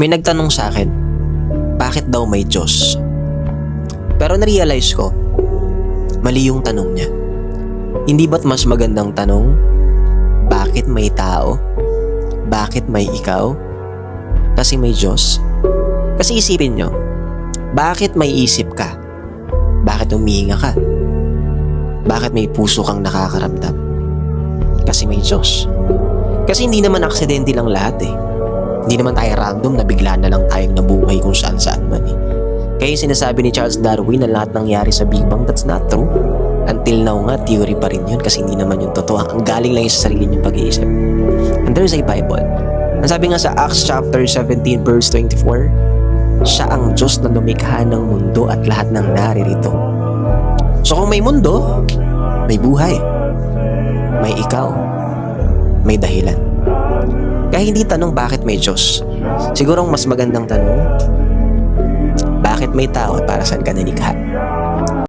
May nagtanong sa akin, bakit daw may Diyos? Pero na-realize ko, mali yung tanong niya. Hindi ba't mas magandang tanong, bakit may tao? Bakit may ikaw? Kasi may Diyos? Kasi isipin nyo, bakit may isip ka? Bakit humihinga ka? Bakit may puso kang nakakaramdam? Kasi may Diyos. Kasi hindi naman aksidente lang lahat eh. Hindi naman tayo random na bigla na lang tayong nabuhay kung saan-saan man eh. Kaya yung sinasabi ni Charles Darwin na lahat nangyari sa Big Bang, that's not true. Until now nga, theory pa rin yun kasi hindi naman yung totoo. Ang galing lang yung sa sarili niyong pag-iisip. And there's a Bible. Ang sabi nga sa Acts chapter 17 verse 24, siya ang Diyos na lumikha ng mundo at lahat ng naririto. So kung may mundo, may buhay. May ikaw. May dahilan. Kaya hindi tanong bakit may Diyos. Siguro mas magandang tanong, bakit may tao at para saan ka nilikha?